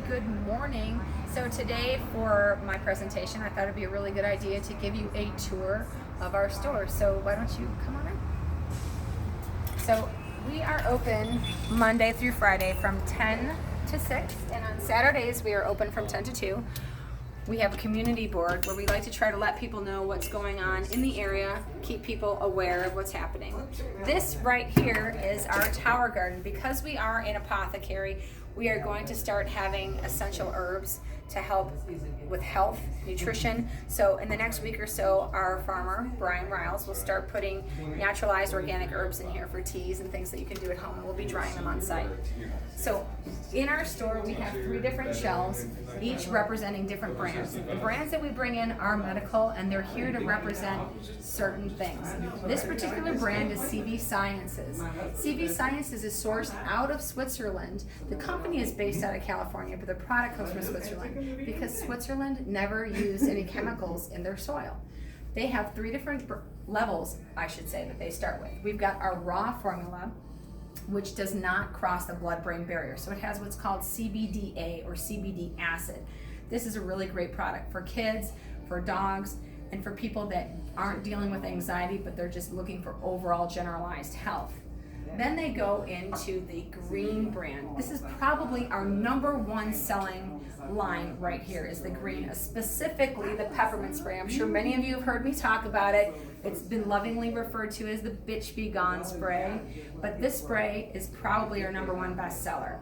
good morning. So today for my presentation, I thought it'd be a really good idea to give you a tour of our store. So why don't you come on in? So we are open Monday through Friday from 10 to 6, and on Saturdays we are open from 10 to 2. We have a community board where we like to try to let people know what's going on in the area, keep people aware of what's happening. This right here is our tower garden. Because we are an apothecary, we are going to start having essential herbs to help with health, nutrition. So in the next week or so, our farmer, Brian Riles, will start putting naturalized organic herbs in here for teas and things that you can do at home, and we'll be drying them on site. So in our store, we have 3 different shelves, each representing different brands. The brands that we bring in are medical, and they're here to represent certain things. This particular brand is CV Sciences. CV Sciences is sourced out of Switzerland. The company is based out of California, but the product comes from Switzerland because Switzerland never used any chemicals in their soil. They have 3 different levels, I should say, that they start with. We've got our raw formula, which does not cross the blood-brain barrier. So it has what's called CBDA or CBD acid. This is a really great product for kids, for dogs, and for people that aren't dealing with anxiety, but they're just looking for overall generalized health. Then they go into the green brand. This is probably our #1 selling line right here is the green, specifically the peppermint spray. I'm sure many of you have heard me talk about it. It's been lovingly referred to as the Bitch Be Gone spray, but this spray is probably our #1 bestseller.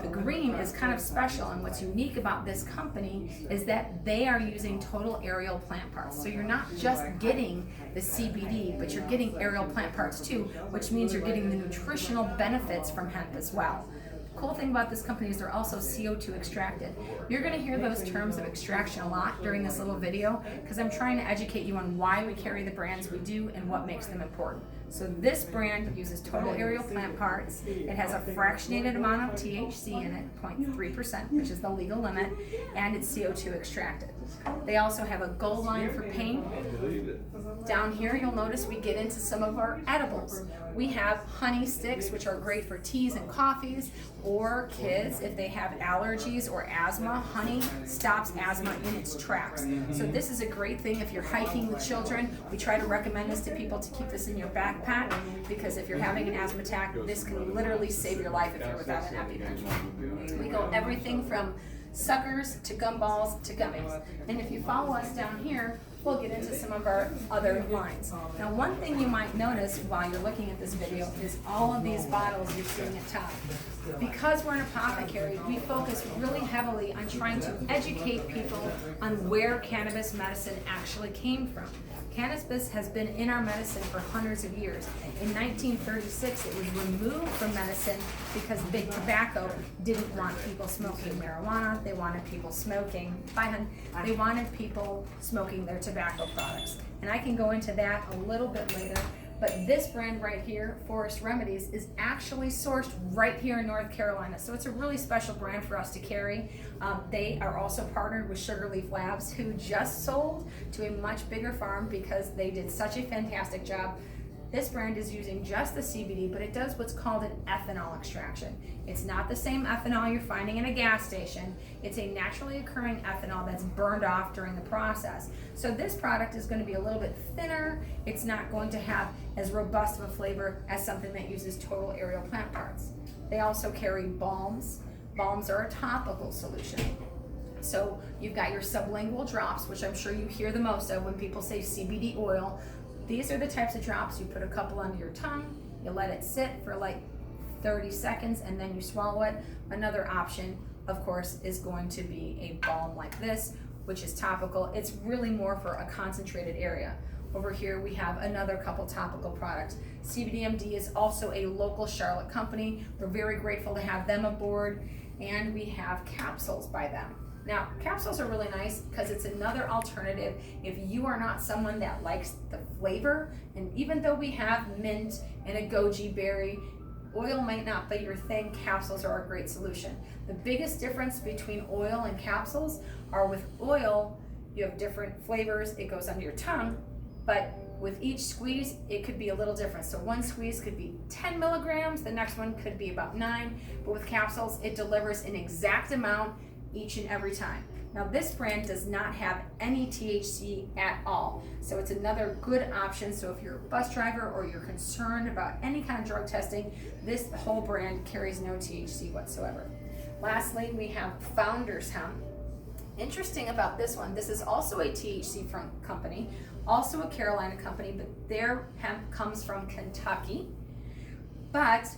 The green is kind of special, and what's unique about this company is that they are using total aerial plant parts. So you're not just getting the CBD, but you're getting aerial plant parts too, which means you're getting the nutritional benefits from hemp as well. The cool thing about this company is they're also CO2 extracted. You're going to hear those terms of extraction a lot during this little video because I'm trying to educate you on why we carry the brands we do and what makes them important. So this brand uses total aerial plant parts. It has a fractionated amount of THC in it, 0.3%, which is the legal limit, and it's CO2 extracted. They also have a gold line for pain. Down here you'll notice we get into some of our edibles. We have honey sticks, which are great for teas and coffees, or kids if they have allergies or asthma. Honey stops asthma in its tracks. So this is a great thing if you're hiking with children. We try to recommend this to people to keep this in your backpack because if you're having an asthma attack, this can literally save your life if you're without an EpiPen. We go everything from suckers to gumballs to gummies. And if you follow us down here, we'll get into some of our other lines. Now, one thing you might notice while you're looking at this video is all of these bottles you're seeing at top. Because we're an apothecary, we focus really heavily on trying to educate people on where cannabis medicine actually came from. Cannabis has been in our medicine for hundreds of years. In 1936, it was removed from medicine because big tobacco didn't want people smoking marijuana. They wanted people smoking, they wanted people smoking their tobacco products. And I can go into that a little bit later. But this brand right here, Forest Remedies, is actually sourced right here in North Carolina. So it's a really special brand for us to carry. They are also partnered with Sugarleaf Labs, who just sold to a much bigger farm because they did such a fantastic job. This brand is using just the CBD, but it does what's called an ethanol extraction. It's not the same ethanol you're finding in a gas station. It's a naturally occurring ethanol that's burned off during the process. So this product is going to be a little bit thinner. It's not going to have as robust of a flavor as something that uses total aerial plant parts. They also carry balms. Balms are a topical solution. So you've got your sublingual drops, which I'm sure you hear the most of when people say CBD oil. These are the types of drops you put a couple under your tongue, you let it sit for like 30 seconds, and then you swallow it. Another option, of course, is going to be a balm like this, which is topical. It's really more for a concentrated area. Over here we have another couple topical products. CBDMD is also a local Charlotte company. We're very grateful to have them aboard, and we have capsules by them. Now, capsules are really nice because it's another alternative if you are not someone that likes the flavor. And even though we have mint and a goji berry, oil might not be your thing, capsules are a great solution. The biggest difference between oil and capsules are with oil, you have different flavors, it goes under your tongue, but with each squeeze, it could be a little different. So one squeeze could be 10 milligrams, the next one could be about 9, but with capsules, it delivers an exact amount each and every time. Now this brand does not have any THC at all, so it's another good option. So if you're a bus driver or you're concerned about any kind of drug testing, this whole brand carries no THC whatsoever. Lastly, we have Founders Hemp. Interesting about this one, this is also a THC company, also a Carolina company, but their hemp comes from Kentucky, but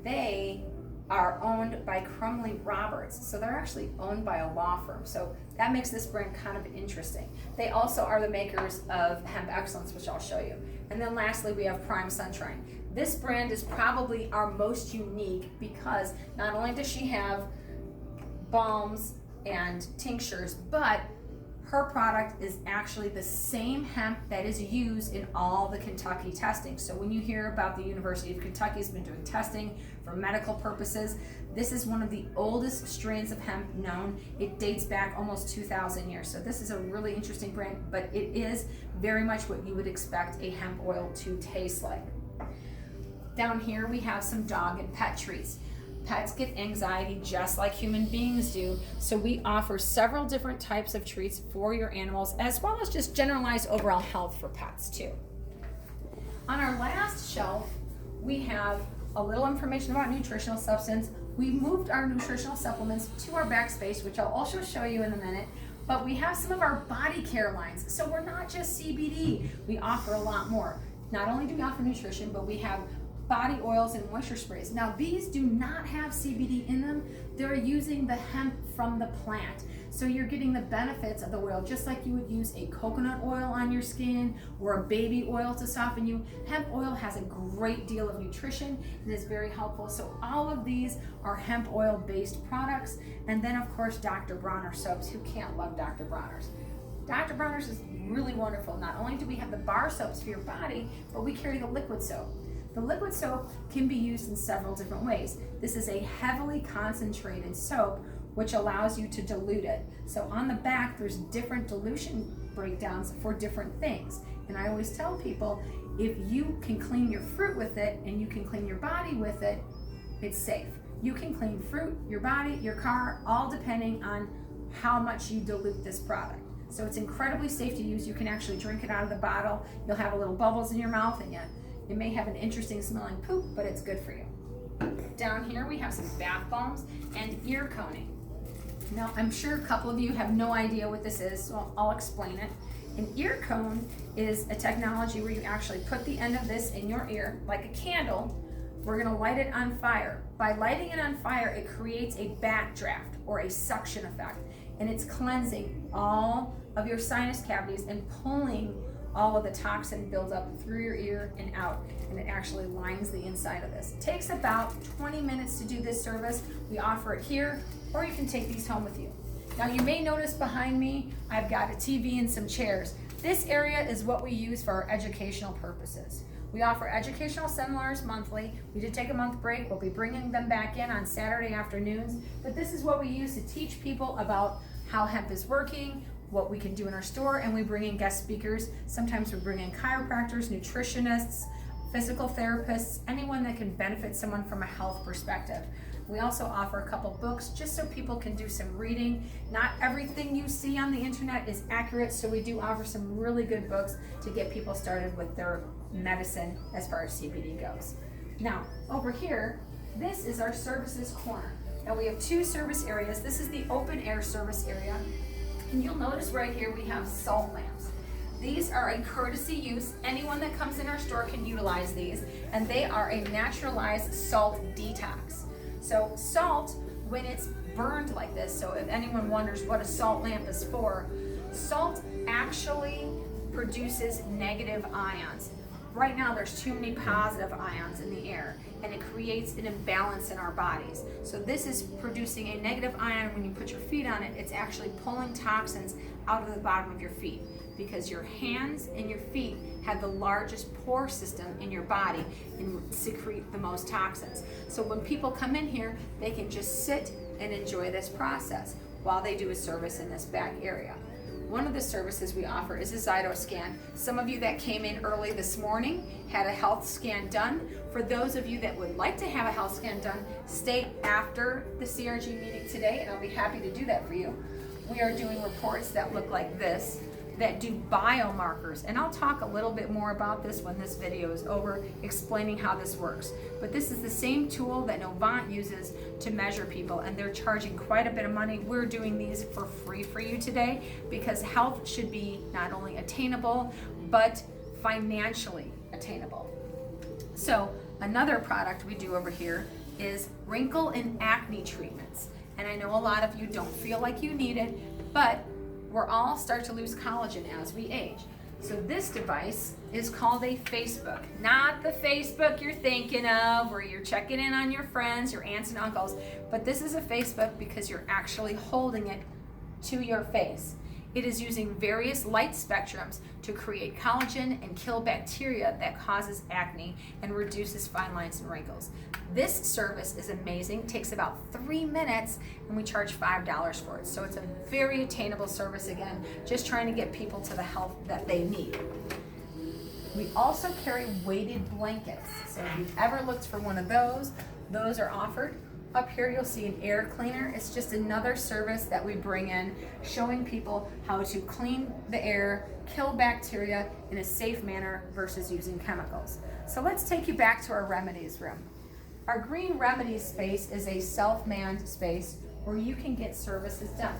they are owned by Crumley Roberts, so they're actually owned by a law firm, so that makes this brand kind of interesting. They also are the makers of Hemp Excellence, which I'll show you. And then lastly, we have Prime Sunshine. This brand is probably our most unique because not only does she have balms and tinctures, but her product is actually the same hemp that is used in all the Kentucky testing. So when you hear about the University of Kentucky's been doing testing for medical purposes, this is one of the oldest strains of hemp known. It dates back almost 2,000 years. So this is a really interesting brand, but it is very much what you would expect a hemp oil to taste like. Down here we have some dog and pet treats. Pets get anxiety just like human beings do, so we offer several different types of treats for your animals, as well as just generalized overall health for pets too. On our last shelf, we have a little information about nutritional substance. We moved our nutritional supplements to our backspace, which I'll also show you in a minute, but we have some of our body care lines. So we're not just CBD, we offer a lot more. Not only do we offer nutrition, but we have body oils and moisture sprays. Now these do not have CBD in them. They're using the hemp from the plant. So you're getting the benefits of the oil, just like you would use a coconut oil on your skin or a baby oil to soften you. Hemp oil has a great deal of nutrition and is very helpful. So all of these are hemp oil based products. And then of course, Dr. Bronner soaps. Who can't love Dr. Bronner's? Dr. Bronner's is really wonderful. Not only do we have the bar soaps for your body, but we carry the liquid soap. The liquid soap can be used in several different ways. This is a heavily concentrated soap, which allows you to dilute it. So on the back, there's different dilution breakdowns for different things. And I always tell people, if you can clean your fruit with it and you can clean your body with it, it's safe. You can clean fruit, your body, your car, all depending on how much you dilute this product. So it's incredibly safe to use. You can actually drink it out of the bottle. You'll have a little bubbles in your mouth and yet it may have an interesting smelling poop, but it's good for you. Down here we have some bath bombs and ear coning. Now I'm sure a couple of you have no idea what this is, so I'll explain it. An ear cone is a technology where you actually put the end of this in your ear like a candle. We're gonna light it on fire. By lighting it on fire, it creates a backdraft or a suction effect, and it's cleansing all of your sinus cavities and pulling all of the toxin buildup through your ear and out, and it actually lines the inside of this. It takes about 20 minutes to do this service. We offer it here, or you can take these home with you. Now you may notice behind me, I've got a TV and some chairs. This area is what we use for our educational purposes. We offer educational seminars monthly. We did take a month break. We'll be bringing them back in on Saturday afternoons, but this is what we use to teach people about how hemp is working, what we can do in our store, and we bring in guest speakers. Sometimes we bring in chiropractors, nutritionists, physical therapists, anyone that can benefit someone from a health perspective. We also offer a couple books just so people can do some reading. Not everything you see on the internet is accurate, so we do offer some really good books to get people started with their medicine as far as CBD goes. Now, over here, this is our services corner. Now we have two service areas. This is the open air service area. And you'll notice right here we have salt lamps. These are a courtesy use. Anyone that comes in our store can utilize these, and they are a naturalized salt detox. So salt, when it's burned like this, so if anyone wonders what a salt lamp is for, salt actually produces negative ions. Right now there's too many positive ions in the air, and it creates an imbalance in our bodies. So this is producing a negative ion. When you put your feet on it, it's actually pulling toxins out of the bottom of your feet, because your hands and your feet have the largest pore system in your body and secrete the most toxins. So when people come in here, they can just sit and enjoy this process while they do a service in this back area. one of the services we offer is a Zyto scan. Some of you that came in early this morning had a health scan done. For those of you that would like to have a health scan done, stay after the CRG meeting today and I'll be happy to do that for you. We are doing reports that look like this, that do biomarkers, and I'll talk a little bit more about this when this video is over, explaining how this works. But this is the same tool that Novant uses to measure people, and they're charging quite a bit of money. We're doing these for free for you today because health should be not only attainable but financially attainable. So another product we do over here is wrinkle and acne treatments, and I know a lot of you don't feel like you need it, but we're all start to lose collagen as we age. So this device is called a Facebook. Not the Facebook you're thinking of where you're checking in on your friends, your aunts and uncles, but this is a Facebook because you're actually holding it to your face. It is using various light spectrums to create collagen and kill bacteria that causes acne and reduces fine lines and wrinkles. This service is amazing, takes about 3 minutes, and we charge $5 for it. So it's a very attainable service, again, just trying to get people to the health that they need. We also carry weighted blankets. So if you've ever looked for one of those are offered. Up here you'll see an air cleaner. It's just another service that we bring in, showing people how to clean the air, kill bacteria in a safe manner versus using chemicals. So let's take you back to our remedies room. Our green remedies space is a self-manned space where you can get services done.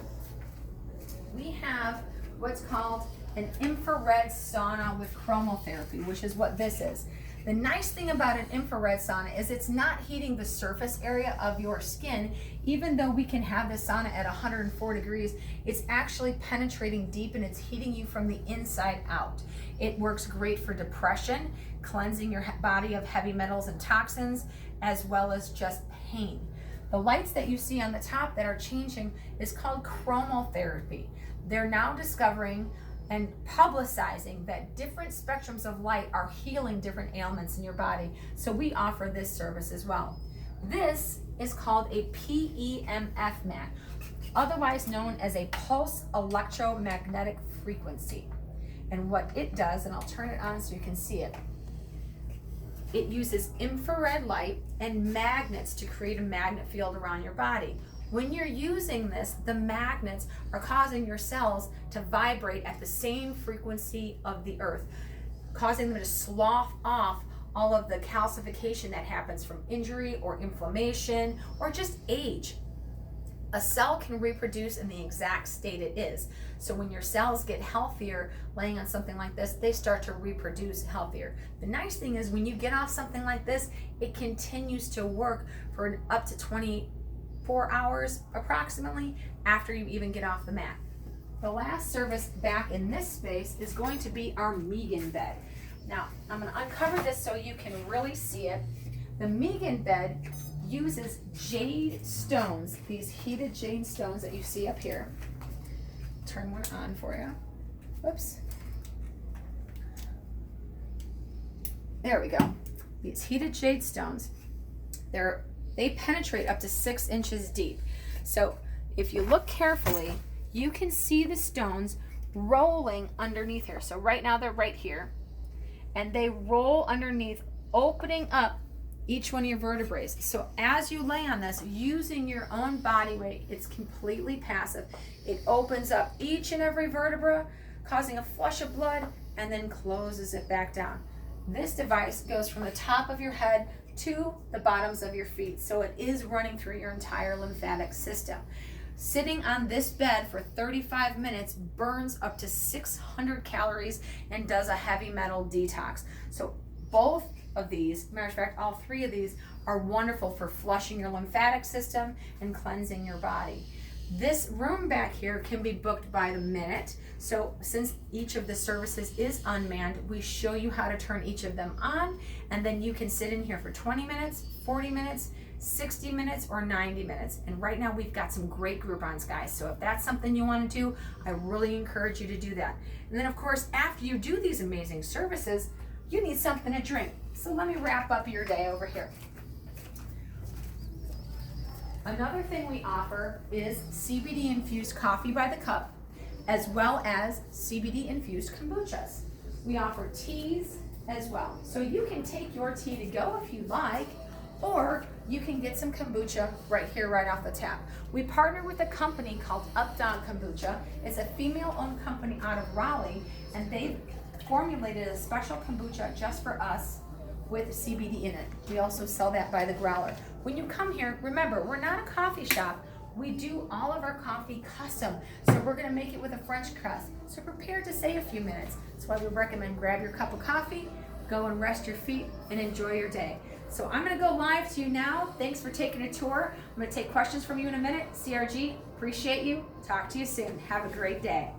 We have what's called an infrared sauna with chromotherapy, which is what this is. The nice thing about an infrared sauna is it's not heating the surface area of your skin. Even though we can have this sauna at 104 degrees, it's actually penetrating deep and it's heating you from the inside out. It works great for depression, cleansing your body of heavy metals and toxins, as well as just pain. The lights that you see on the top that are changing is called chromotherapy. They're now discovering and publicizing that different spectrums of light are healing different ailments in your body. So we offer this service as well. This is called a PEMF mat, otherwise known as a pulse electromagnetic frequency. And what it does, and I'll turn it on so you can see it, it uses infrared light and magnets to create a magnet field around your body. When you're using this, the magnets are causing your cells to vibrate at the same frequency of the earth, causing them to slough off all of the calcification that happens from injury or inflammation or just age. A cell can reproduce in the exact state it is. So when your cells get healthier laying on something like this, they start to reproduce healthier. The nice thing is when you get off something like this, it continues to work for up to 24 hours approximately after you even get off the mat. The last service back in this space is going to be our Megan bed. Now, I'm going to uncover this so you can really see it. The Megan bed uses jade stones, these heated jade stones that you see up here. Turn one on for you. Whoops. There we go. These heated jade stones, they penetrate up to 6 inches deep. So if you look carefully, you can see the stones rolling underneath here. So right now they're right here, and they roll underneath, opening up each one of your vertebrae. So as you lay on this, using your own body weight, it's completely passive. It opens up each and every vertebra, causing a flush of blood, and then closes it back down. This device goes from the top of your head to the bottoms of your feet, so it is running through your entire lymphatic system. Sitting on this bed for 35 minutes burns up to 600 calories and does a heavy metal detox. So both of these, matter of fact, all 3 of these are wonderful for flushing your lymphatic system and cleansing your body. This room back here can be booked by the minute. So since each of the services is unmanned, we show you how to turn each of them on, and then you can sit in here for 20 minutes, 40 minutes, 60 minutes, or 90 minutes. And right now we've got some great Groupons, guys. So if that's something you want to do, I really encourage you to do that. And then of course, after you do these amazing services, you need something to drink. So let me wrap up your day over here. Another thing we offer is CBD infused coffee by the cup. as well as CBD infused kombuchas. We offer teas as well. So you can take your tea to go if you like, or you can get some kombucha right here, right off the tap. We partner with a company called Updog Kombucha. It's a female-owned company out of Raleigh, and they've formulated a special kombucha just for us with CBD in it. We also sell that by the growler. When you come here, remember, we're not a coffee shop. We do all of our coffee custom. So we're gonna make it with a French press. So prepare to stay a few minutes. That's why we recommend grab your cup of coffee, go and rest your feet, and enjoy your day. So I'm gonna go live to you now. Thanks for taking a tour. I'm gonna take questions from you in a minute. CRG, appreciate you. Talk to you soon. Have a great day.